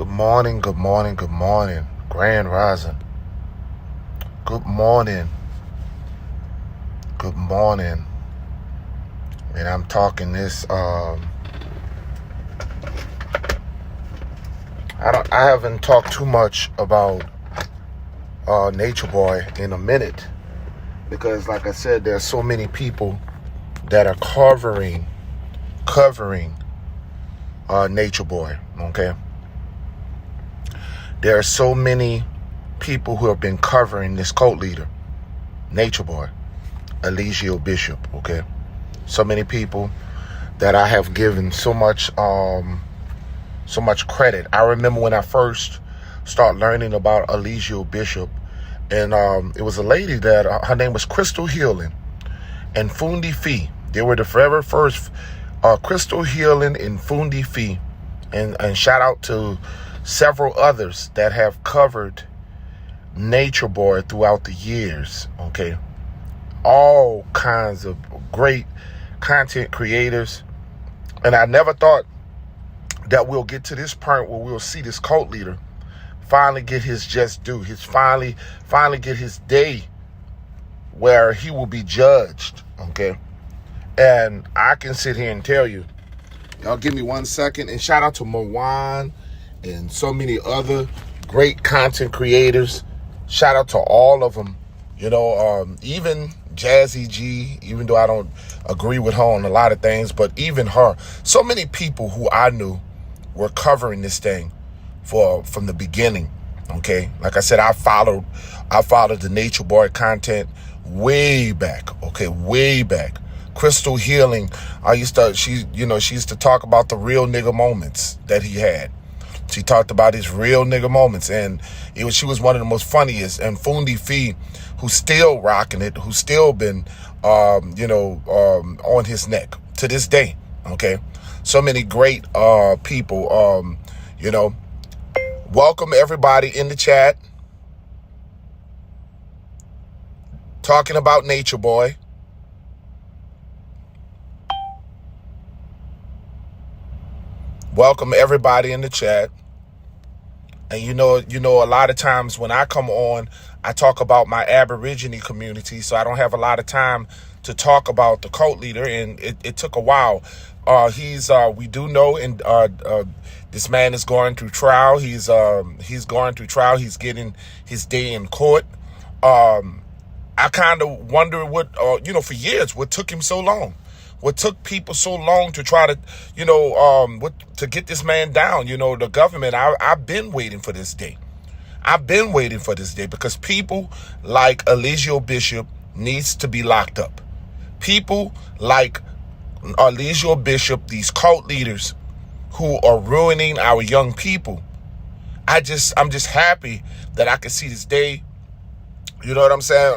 Good morning, good morning, good morning. Grand Rising. Good morning. Good morning. And I'm talking this I haven't talked too much about Nature Boy in a minute because like I said, there's so many people that are covering Nature Boy, okay? There are so many people who have been covering this cult leader, Nature Boy, Eligio Bishop, okay? So many people that I have given so much credit. I remember when I first started learning about Eligio Bishop, and it was a lady that her name was Crystal Healing and Fundi Fee. They were the forever first Crystal Healing and Fundi Fee, and shout out to several others that have covered Nature Boy throughout the years, okay? All kinds of great content creators. And I never thought that we'll get to this point where we'll see this cult leader finally get his just due. His finally get his day where he will be judged, okay? And I can sit here and tell you, y'all give me 1 second, and shout out to Mowan and so many other great content creators. Shout out to all of them. Even Jazzy G, even though I don't agree with her on a lot of things, but even her, so many people who I knew were covering this thing from the beginning. Okay, like I said, I followed the Nature Boy content way back. Okay, way back. Crystal Healing, she used to talk about the real nigga moments that he had. She talked about his real nigga moments, and she was one of the most funniest. And Fundi Fee, who's still rocking it, who's still been, on his neck to this day. Okay, so many great people. Welcome everybody in the chat. Talking about Nature Boy. Welcome everybody in the chat. And you know, a lot of times when I come on, I talk about my Aborigine community, so I don't have a lot of time to talk about the cult leader, and it took a while. We do know, and this man is going through trial. He's going through trial. He's getting his day in court. I kind of wonder what, for years, what took him so long. What took people so long to try to, to get this man down? The government, I've been waiting for this day. I've been waiting for this day because people like Eligio Bishop needs to be locked up. People like Eligio Bishop, these cult leaders who are ruining our young people. I'm just happy that I can see this day. You know what I'm saying?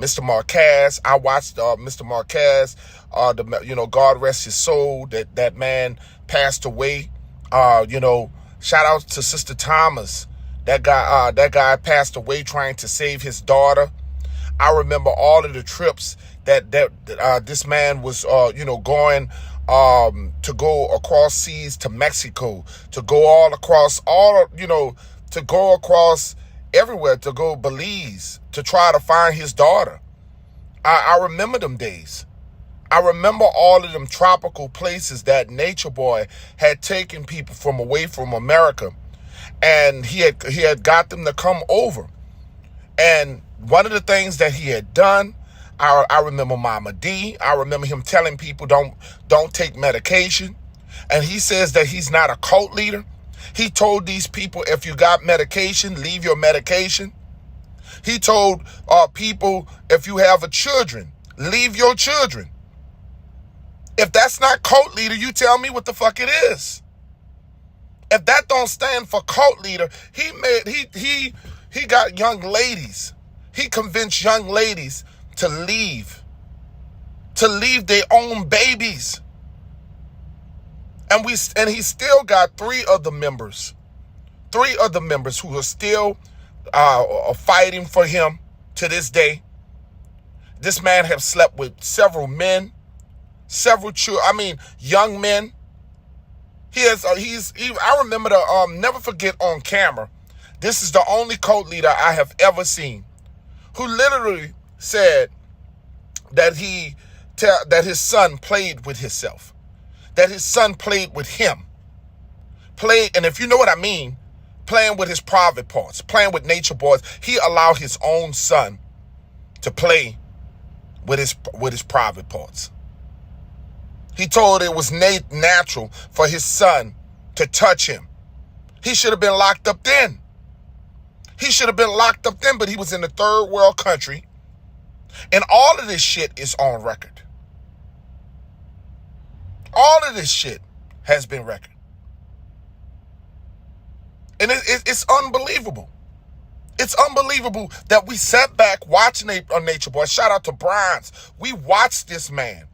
Mr. Marquez, I watched Mr. Marquez, God rest his soul, that man passed away. Shout out to Sister Thomas. That guy passed away trying to save his daughter. I remember all of the trips that this man was, going to go across seas to Mexico, to go to go across everywhere, to go Belize, to try to find his daughter. I remember them days. I remember all of them tropical places that Nature Boy had taken people from away from America, and he had got them to come over. And one of the things that he had done, I remember Mama D. I remember him telling people don't take medication, and he says that he's not a cult leader. He told these people, if you got medication, leave your medication. He told people, if you have children, leave your children. If that's not cult leader, you tell me what the fuck it is. If that don't stand for cult leader, he got young ladies. He convinced young ladies to leave their own babies. And he still got three other members who are still fighting for him to this day. This man have slept with several men, young men, I remember never forget on camera. This is the only cult leader I have ever seen who literally said that that his son played with himself, that his son played with him, and if you know what I mean, playing with his private parts, playing with nature boys. He allowed his own son to play with his private parts. He told it was natural for his son to touch him. He should have been locked up then. But he was in a third world country. And all of this shit is on record. All of this shit has been recorded. And it's unbelievable. It's unbelievable that we sat back watching a Nature Boy. Shout out to Bronze. We watched this man.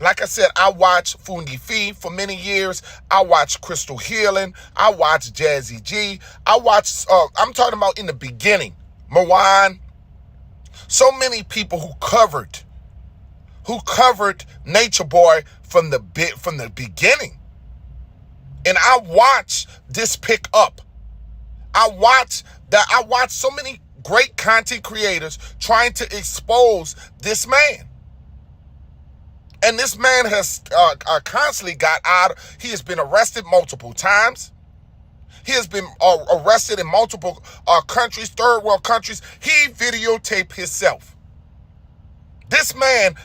Like I said, I watched Fundi Fee for many years. I watched Crystal Healing. I watched Jazzy G. I'm talking about in the beginning, Marwan. So many people who covered Nature Boy from the beginning. And I watched this pick up. I watched so many great content creators trying to expose this man. And this man has constantly got out. He has been arrested multiple times. He has been arrested in multiple countries, third world countries. He videotaped himself. This man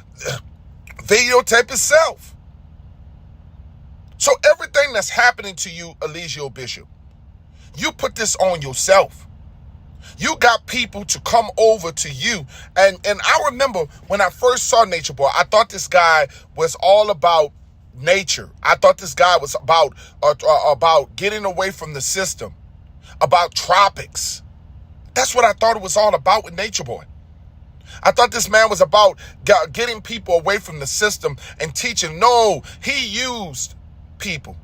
videotaped himself. So everything that's happening to you, Eligio Bishop, you put this on yourself. You got people to come over to you. And I remember when I first saw Nature Boy, I thought this guy was all about nature. I thought this guy was about getting away from the system, about tropics. That's what I thought it was all about with Nature Boy. I thought this man was about getting people away from the system and teaching. No, he used people.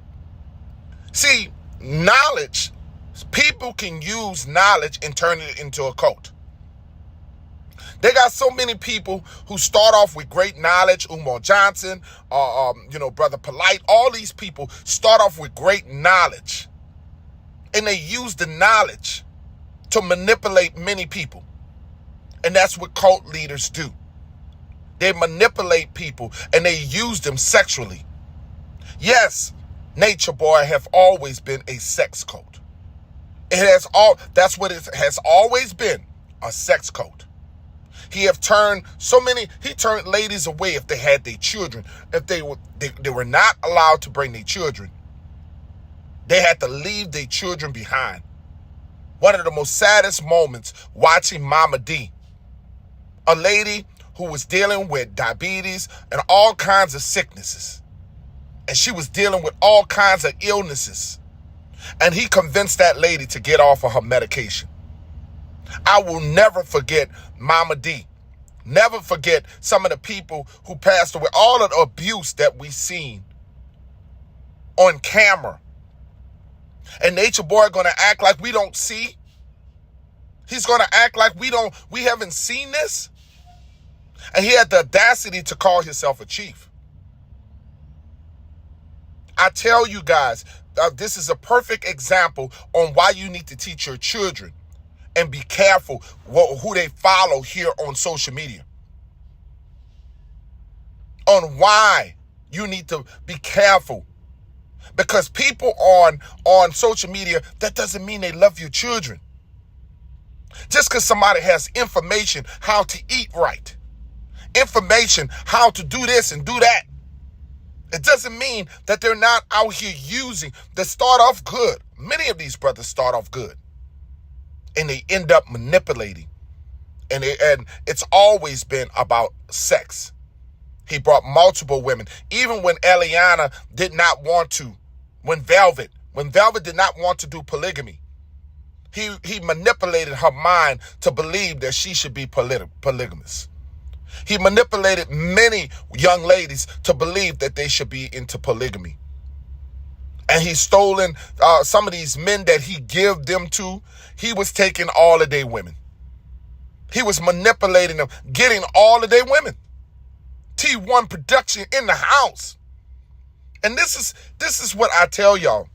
See, knowledge. People can use knowledge and turn it into a cult. They got so many people who start off with great knowledge. Umar Johnson, Brother Polite. All these people start off with great knowledge, and they use the knowledge to manipulate many people. And that's what cult leaders do. They manipulate people and they use them sexually. Yes, Nature Boy have always been a sex cult. That's what it has always been, a sex cult. He turned ladies away if they had their children. If they were not allowed to bring their children, they had to leave their children behind. One of the most saddest moments watching Mama D, a lady who was dealing with diabetes and all kinds of sicknesses. And she was dealing with all kinds of illnesses. And he convinced that lady to get off of her medication. I will never forget Mama D. Never forget some of the people who passed away. All of the abuse that we seen on camera. And Nature Boy gonna act like we don't see. He's gonna act like we haven't seen this. And he had the audacity to call himself a chief. I tell you guys, this is a perfect example on why you need to teach your children and be careful who they follow here on social media. On why you need to be careful. Because people on social media, that doesn't mean they love your children. Just because somebody has information how to eat right, information how to do this and do that, it doesn't mean that they're not out here using. They start off good. Many of these brothers start off good. And they end up manipulating. And it's always been about sex. He brought multiple women. Even when Eliana did not want to. When Velvet did not want to do polygamy. He manipulated her mind to believe that she should be polygamous. He manipulated many young ladies to believe that they should be into polygamy. And he's stolen some of these men that he gave them to. He was taking all of their women. He was manipulating them, getting all of their women. T1 production in the house. And this is what I tell y'all.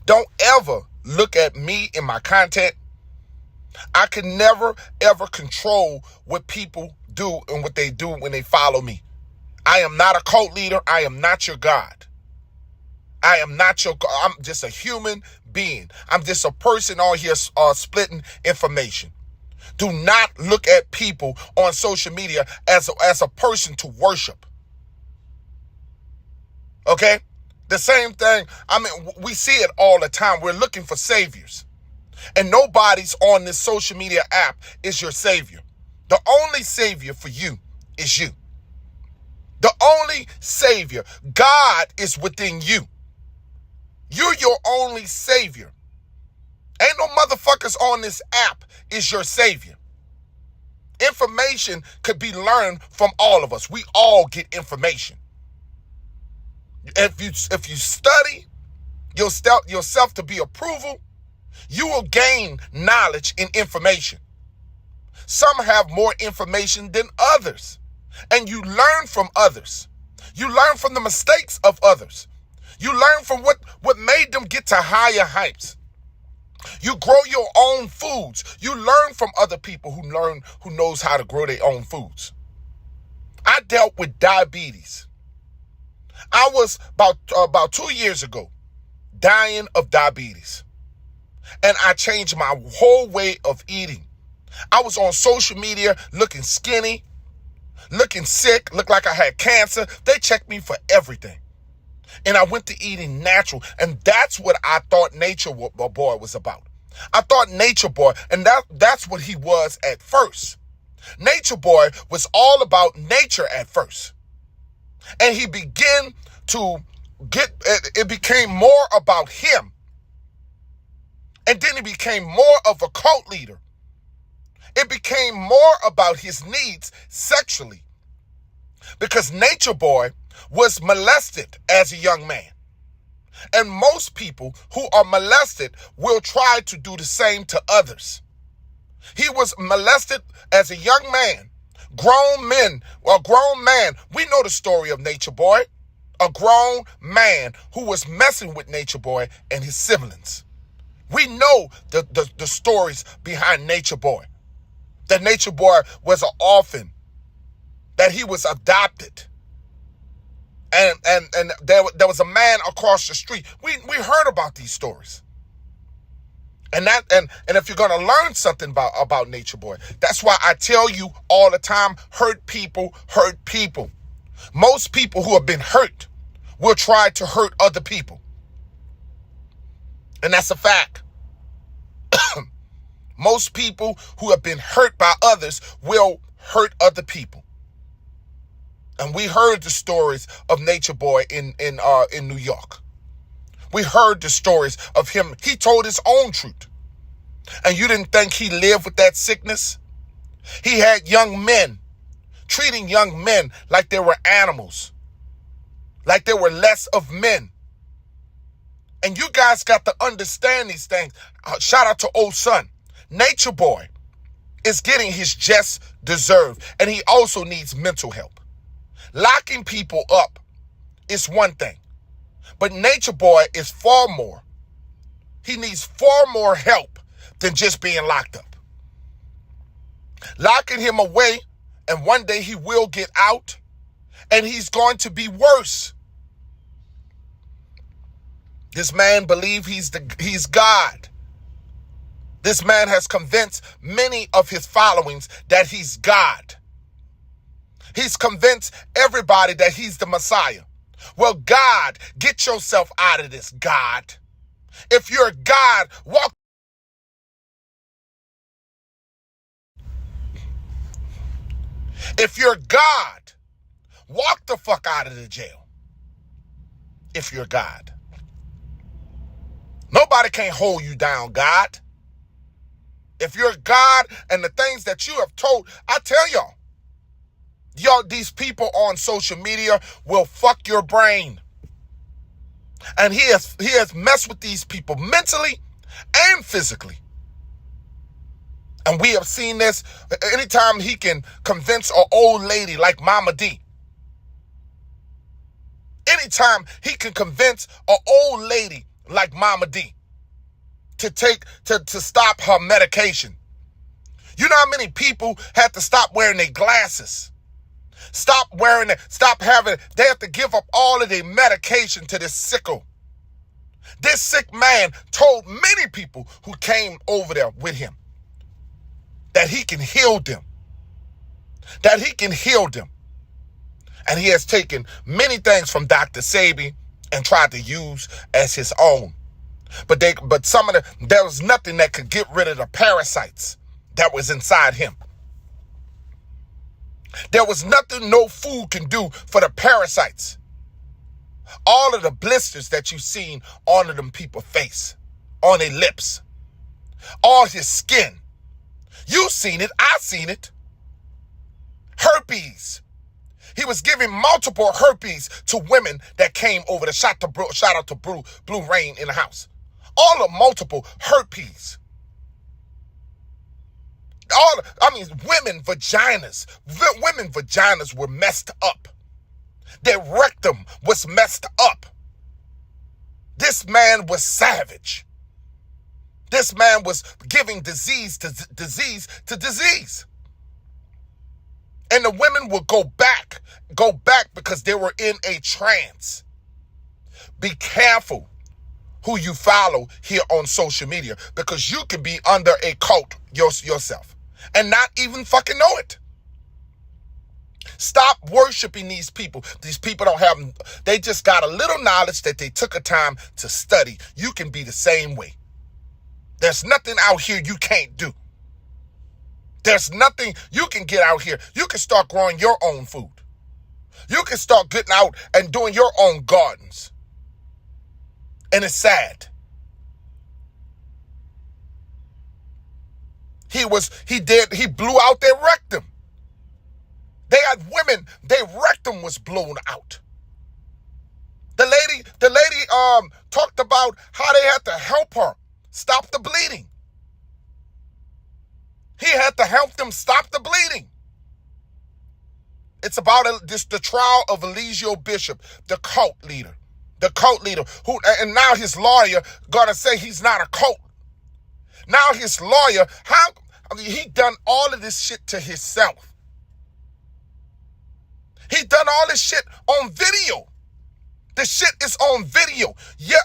Don't ever look at me and my content. I can never, ever control what people do and what they do when they follow me. I am not a cult leader. I am not your God. I'm just a human being. I'm just a person on here splitting information. Do not look at people on social media as a person to worship. Okay? The same thing, we see it all the time. We're looking for saviors. And nobody's on this social media app is your savior. The only savior for you is you. The only savior, God, is within you. You're your only savior. Ain't no motherfuckers on this app is your savior. Information could be learned from all of us. We all get information. If you study yourself to be approval, you will gain knowledge and information. Some have more information than others, and you learn from others. You learn from the mistakes of others. You learn from what made them get to higher heights. You grow your own foods. You learn from other people who knows how to grow their own foods. I dealt with diabetes. I was about 2 years ago dying of diabetes. And I changed my whole way of eating. I was on social media looking skinny, looking sick, looked like I had cancer. They checked me for everything. And I went to eating natural. And that's what I thought Nature Boy was about. I thought Nature Boy, and that's what he was at first. Nature Boy was all about nature at first. And he began to it became more about him. And then he became more of a cult leader. It became more about his needs sexually. Because Nature Boy was molested as a young man. And most people who are molested will try to do the same to others. He was molested as a young man. Grown man. We know the story of Nature Boy. A grown man who was messing with Nature Boy and his siblings. We know the stories behind Nature Boy. That Nature Boy was an orphan. That he was adopted. And there was a man across the street. We heard about these stories. And if you're gonna learn something about Nature Boy, that's why I tell you all the time, hurt people hurt people. Most people who have been hurt will try to hurt other people. And that's a fact. Most people who have been hurt by others will hurt other people. And we heard the stories of Nature Boy in New York. We heard the stories of him. He told his own truth. And you didn't think he lived with that sickness? He had young men, treating young men like they were animals, like they were less of men. And you guys got to understand these things. Shout out to old son. Nature Boy is getting his just deserved, and he also needs mental help. Locking people up is one thing, but Nature Boy is far more. He needs far more help than just being locked up. Locking him away, and one day he will get out, and he's going to be worse. This man believes he's God. This man has convinced many of his followings that he's God. He's convinced everybody that he's the Messiah. Well, God, get yourself out of this, God. If you're God, walk. If you're God, walk the fuck out of the jail. If you're God. Nobody can hold you down, God. If you're God and the things that you have told, I tell y'all, these people on social media will fuck your brain. And he has messed with these people mentally and physically. And we have seen this anytime he can convince an old lady like Mama D. Anytime he can convince an old lady like Mama D to stop her medication. You know how many people had to stop wearing their glasses? They have to give up all of their medication to this sicko. This sick man told many people who came over there with him that he can heal them. That he can heal them. And he has taken many things from Dr. Sebi and tried to use as his own. But there was nothing that could get rid of the parasites that was inside him. There was nothing no food can do for the parasites. All of the blisters that you've seen on them people's face, on their lips, all his skin. You seen it, I seen it. Herpes. He was giving multiple herpes to women that came over to shout out to Blue Rain in the house. All of multiple herpes. Women vaginas. Women vaginas were messed up. Their rectum was messed up. This man was savage. This man was giving disease to disease. And the women would go back because they were in a trance. Be careful who you follow here on social media, because you can be under a cult yourself and not even fucking know it. Stop worshiping these people. These people they just got a little knowledge that they took a time to study. You can be the same way. There's nothing out here you can't do. There's nothing you can get out here. You can start growing your own food. You can start getting out and doing your own gardens. And it's sad. He blew out their rectum. They had women, their rectum was blown out. The lady talked about how they had to help her stop the bleeding. He had to help them stop the bleeding. It's about the trial of Eligio Bishop, the cult leader. The cult leader who, and now his lawyer gonna say he's not a cult. Now his lawyer, he done all of this shit to himself. He done all this shit on video. The shit is on video. Yeah,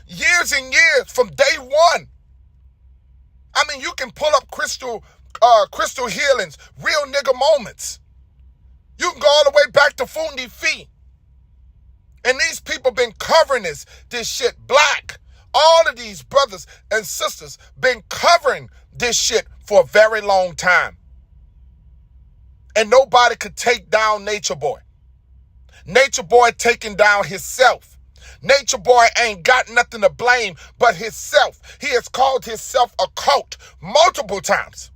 years and years from day one. You can pull up crystal healings, real nigga moments. You can go all the way back to Fundi Fee. And these people been covering this shit black. All of these brothers and sisters been covering this shit for a very long time. And nobody could take down Nature Boy. Nature Boy taking down himself. Nature Boy ain't got nothing to blame but himself. He has called himself a cult multiple times.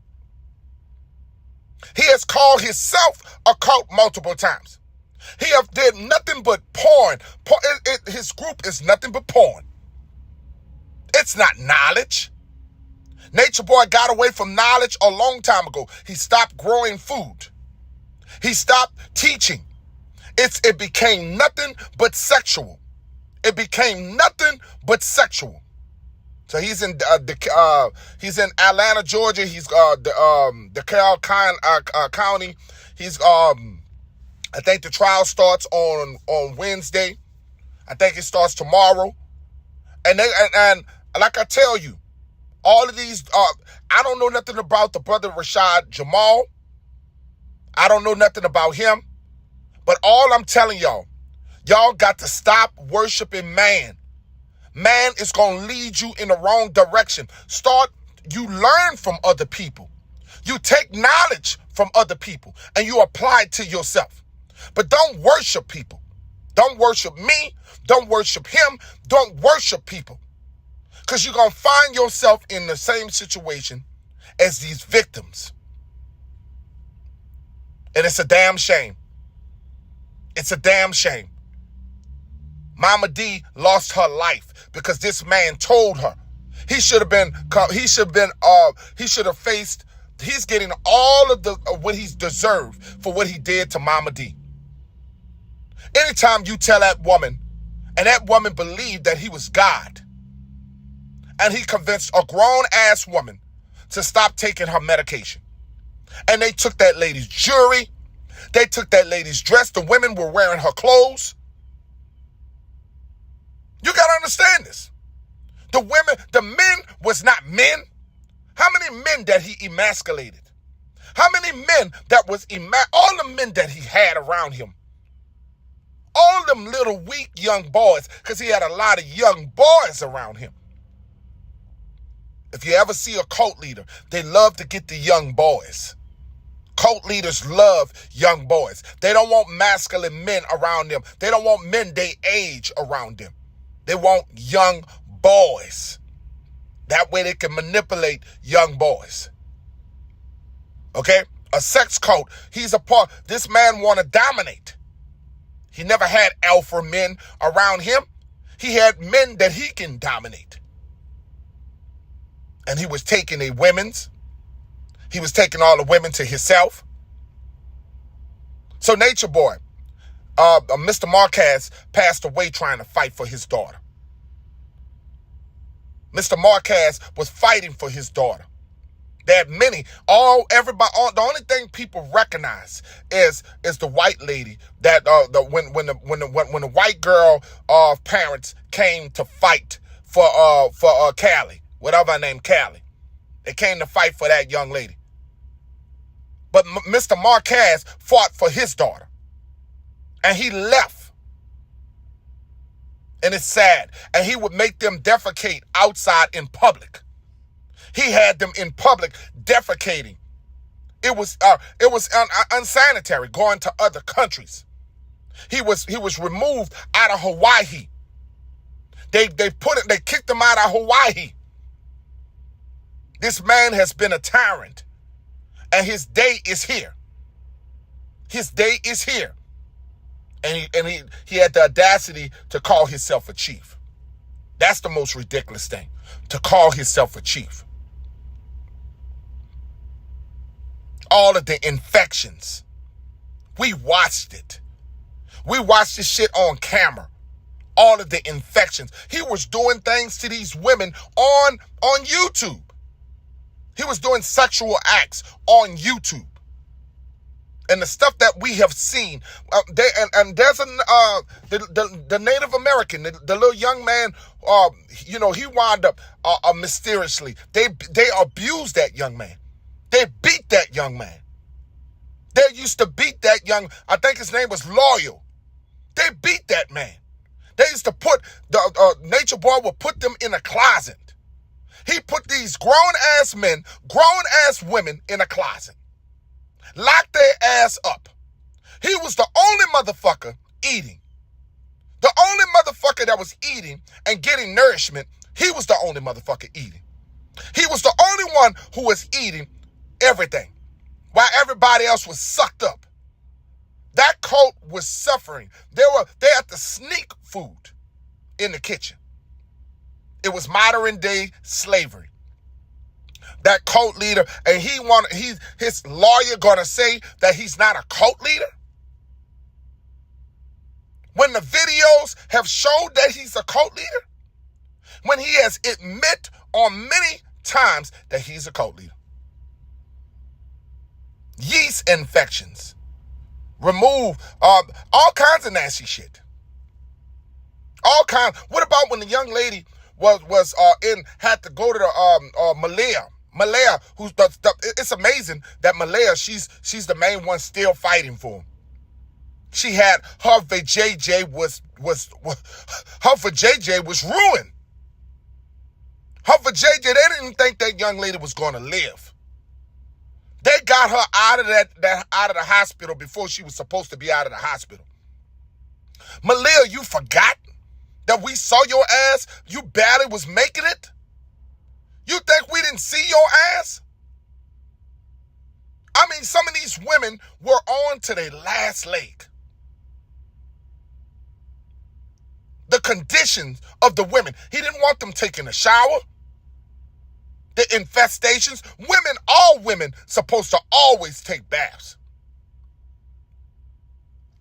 He has called himself a cult multiple times. He have did nothing but porn. His group is nothing but porn. It's not knowledge. Nature Boy got away from knowledge a long time ago. He stopped growing food. He stopped teaching. It became nothing but sexual. It became nothing but sexual. So he's in Atlanta, Georgia. He's DeKalb County. He's I think the trial starts on Wednesday. I think it starts tomorrow. And like I tell you, all of these I don't know nothing about the brother Rashad Jamal. I don't know nothing about him. But all I'm telling y'all got to stop worshiping man. Man is going to lead you in the wrong direction. You learn from other people. You take knowledge from other people and you apply it to yourself. But don't worship people. Don't worship me. Don't worship him. Don't worship people. Because you're going to find yourself in the same situation as these victims. And it's a damn shame. It's a damn shame. Mama D lost her life because this man told her. He's getting all of what he's deserved for what he did to Mama D. Anytime you tell that woman And that woman believed that he was God. And he convinced a grown-ass woman to stop taking her medication. And they took that lady's jewelry. They took that lady's dress. The women were wearing her clothes. You got to understand this. The men was not men. How many men that he emasculated? How many men that was, all the men that he had around him? All them little weak young boys, because he had a lot of young boys around him. If you ever see a cult leader, they love to get the young boys. Cult leaders love young boys. They don't want masculine men around them. They don't want men they age around them. They want young boys. That way they can manipulate young boys. Okay? A sex cult. This man want to dominate. He never had alpha men around him. He had men that he can dominate. And he was taking He was taking all the women to himself. So Nature Boy, Mr. Marquez passed away trying to fight for his daughter. Mr. Marquez was fighting for his daughter. They had many, the only thing people recognize is the white lady that when the white girl parents came to fight for Callie, whatever her name, Callie. They came to fight for that young lady. But Mr. Marquez fought for his daughter. And he left. And it's sad. And he would make them defecate outside in public. He had them in public defecating. It was unsanitary going to other countries. He was removed out of Hawaii. They kicked him out of Hawaii. This man has been a tyrant. And his day is here. His day is here. And he had the audacity to call himself a chief. That's the most ridiculous thing. To call himself a chief. All of the infections. We watched it. We watched this shit on camera. All of the infections. He was doing things to these women on YouTube. He was doing sexual acts on YouTube. And the stuff that we have seen, there's the Native American, the little young man, he wound up mysteriously. They abused that young man. They beat that young man. They used to beat that I think his name was Loyal. They beat that man. They used to put, Nature Boy would put them in a closet. He put these grown-ass men, grown-ass women in a closet. Locked their ass up. He was the only motherfucker eating. The only motherfucker that was eating and getting nourishment, he was the only motherfucker eating. He was the only one who was eating everything, while everybody else was sucked up. That cult was suffering. They had to sneak food in the kitchen. It was modern day slavery. That cult leader, and his lawyer gonna say that he's not a cult leader? When the videos have showed that he's a cult leader? When he has admitted on many times that he's a cult leader? Yeast infections. Remove all kinds of nasty shit. All kinds. What about when the young lady had to go to the Malaya, it's amazing that Malaya, she's the main one still fighting for him. She had her vajayjay was ruined. Her vajayjay, they didn't think that young lady was going to live. They got her out of out of the hospital before she was supposed to be out of the hospital. Malaya, you forgot that we saw your ass? You barely was making it? You think we didn't see your ass? I mean, some of these women were on to their last leg. The conditions of the women. He didn't want them taking a shower. The infestations. All women supposed to always take baths.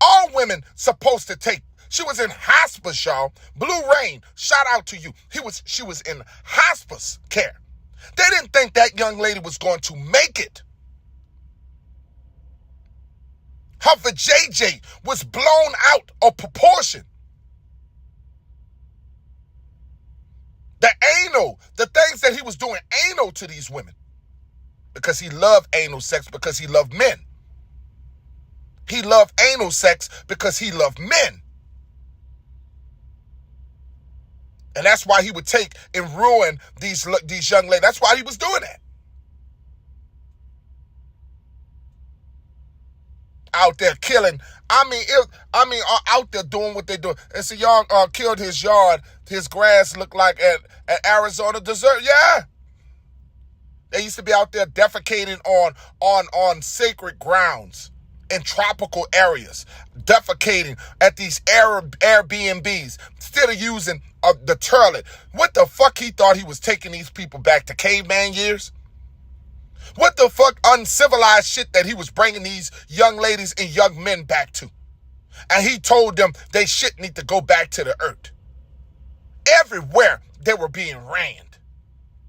All women supposed to take She was in hospice, y'all. Blue Rain, shout out to you. She was in hospice care. They didn't think that young lady was going to make it. Her vajayjay was blown out of proportion. The anal, the things that he was doing anal to these women. Because he loved anal sex, because he loved men. He loved anal sex because he loved men. And that's why he would take and ruin these young ladies. That's why he was doing that. Out there killing. Out there doing what they do. And so y'all killed his yard. His grass looked like an Arizona desert. Yeah. They used to be out there defecating on sacred grounds in tropical areas, defecating at these Airbnbs, instead of using the toilet. What the fuck he thought he was taking these people back to caveman years? What the fuck uncivilized shit that he was bringing these young ladies and young men back to? And he told them they shit need to go back to the earth. Everywhere they were being ran.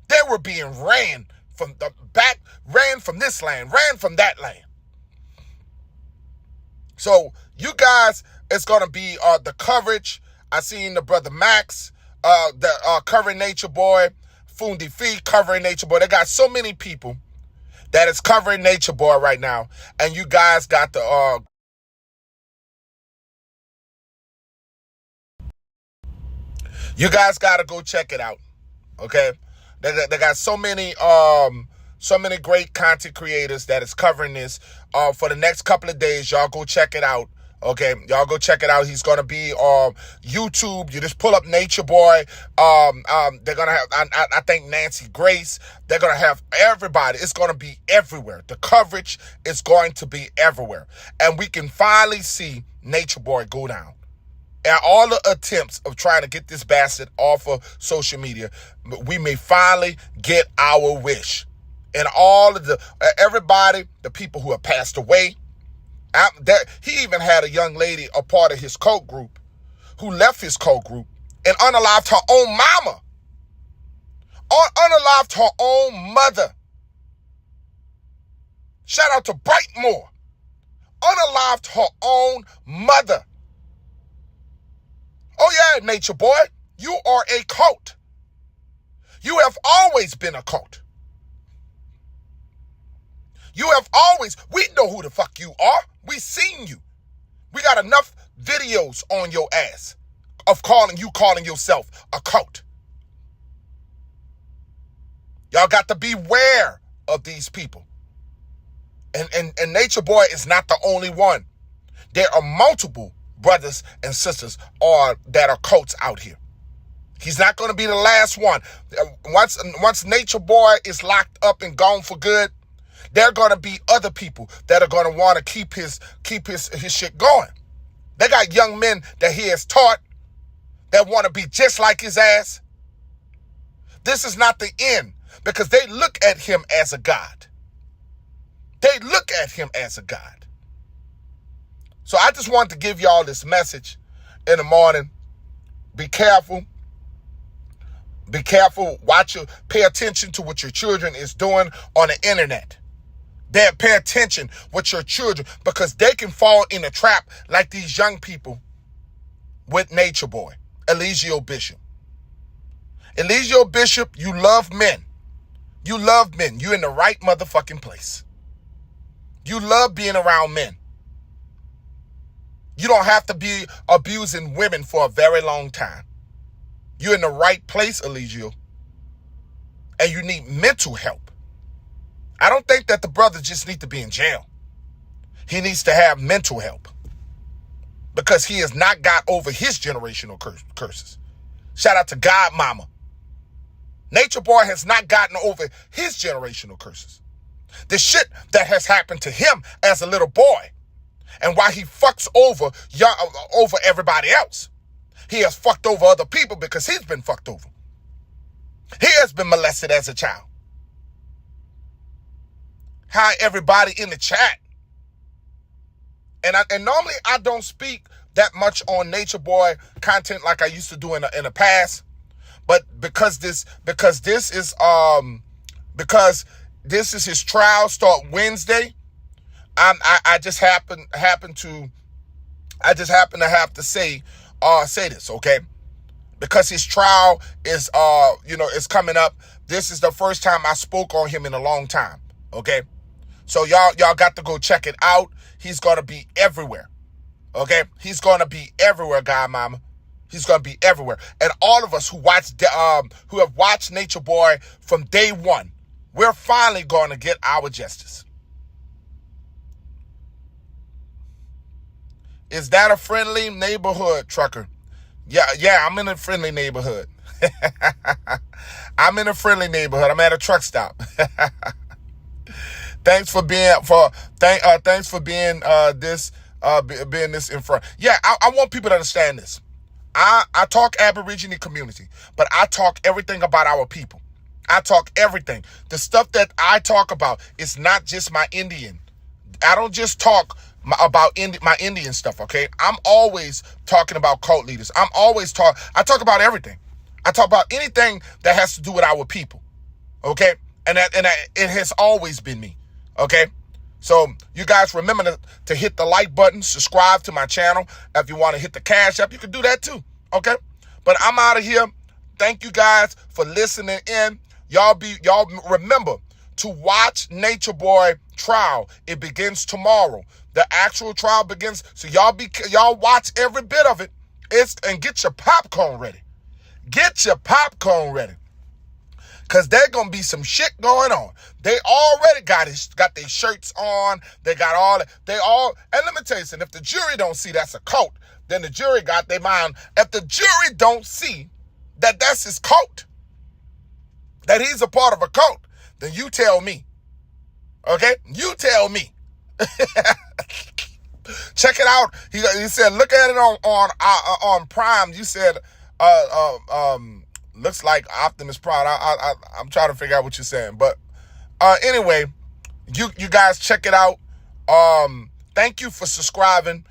They were being ran from the back, ran from this land, ran from that land. So you guys, it's going to be the coverage. I seen the brother Max, the covering Nature Boy, Fundi Fee covering Nature Boy. They got so many people that is covering Nature Boy right now. And you guys got the you guys got to go check it out. Okay? They got so many great content creators that is covering this. For the next couple of days, y'all go check it out. Okay, y'all go check it out. He's gonna be on YouTube. You just pull up Nature Boy. They're gonna have, I think, Nancy Grace. They're gonna have everybody. It's gonna be everywhere. The coverage is going to be everywhere, and we can finally see Nature Boy go down. And all the attempts of trying to get this bastard off of social media, we may finally get our wish. And all of everybody, the people who have passed away. He even had a young lady, a part of his cult group, who left his cult group and unalived her own mama. Unalived her own mother. Shout out to Brightmore. Unalived her own mother. Oh yeah, Nature Boy, you are a cult. You have always been a cult. You have always, we know who the fuck you are. We seen you. We got enough videos on your ass of calling yourself a cult. Y'all got to beware of these people. And Nature Boy is not the only one. There are multiple brothers and sisters that are cults out here. He's not going to be the last one. Once Nature Boy is locked up and gone for good, there are going to be other people that are going to want to keep his shit going. They got young men that he has taught that want to be just like his ass. This is not the end, because they look at him as a god. They look at him as a god. So I just wanted to give y'all this message in the morning. Be careful. Be careful. Pay attention to what your children is doing on the internet. Pay attention with your children, because they can fall in a trap like these young people with Nature Boy, Eligio Bishop. Eligio Bishop, you love men. You love men. You're in the right motherfucking place. You love being around men. You don't have to be abusing women for a very long time. You're in the right place, Eligio. And you need mental help. I don't think that the brother just needs to be in jail. He needs to have mental help, because he has not got over his generational curses. Shout out to God Mama. Nature Boy has not gotten over his generational curses. The shit that has happened to him as a little boy, and why he fucks over everybody else. He has fucked over other people because he's been fucked over. He has been molested as a child. Hi, everybody in the chat. And normally I don't speak that much on Nature Boy content like I used to do in the past. But because this is his trial start Wednesday, I just happen to have to say this, okay? Because his trial is is coming up. This is the first time I spoke on him in a long time, okay? So y'all got to go check it out. He's gonna be everywhere, okay? He's gonna be everywhere, Godmama. He's gonna be everywhere. And all of us who have watched Nature Boy from day one, we're finally gonna get our justice. Is that a friendly neighborhood, trucker? Yeah, I'm in a friendly neighborhood. I'm in a friendly neighborhood. I'm at a truck stop. Thanks for being being this in front. Yeah, I want people to understand this. I talk Aborigine community, but I talk everything about our people. I talk everything. The stuff that I talk about is not just my Indian. I don't just talk about my Indian stuff, okay? I'm always talking about cult leaders. I talk about everything. I talk about anything that has to do with our people, okay? And it has always been me, okay? So you guys remember to hit the like button, subscribe to my channel. If you want to hit the cash app, you can do that too, okay? But I'm out of here. Thank you guys for listening in. Y'all remember to watch Nature Boy trial. It begins tomorrow. The actual trial begins. So y'all watch every bit of it. And get your popcorn ready. Get your popcorn ready. Cause there's gonna be some shit going on. They already got their shirts on. They got all and let me tell you something, if the jury don't see that's a cult, then the jury got their mind. If the jury don't see that that's his cult, that he's a part of a cult, then you tell me. Okay? You tell me. Check it out. He said, look at it on Prime. You said, looks like Optimus Prime. I'm trying to figure out what you're saying, but anyway, you guys check it out. Thank you for subscribing.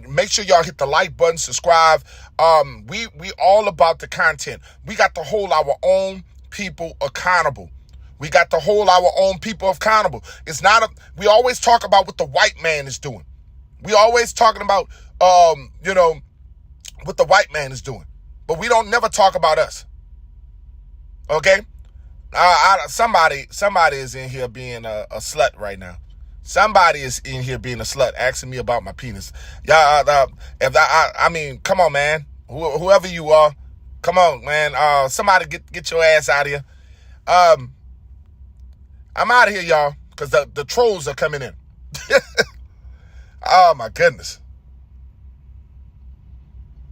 Make sure y'all hit the like button, subscribe. We all about the content. We got to hold our own people accountable. We got to hold our own people accountable. We always talk about what the white man is doing. We always talking about, what the white man is doing. But we don't never talk about us. Okay? Somebody is in here being a slut right now. Somebody is in here being a slut, asking me about my penis. Come on, man. Whoever you are, come on, man. Somebody get your ass out of here. I'm out of here, y'all, because the trolls are coming in. Oh, my goodness.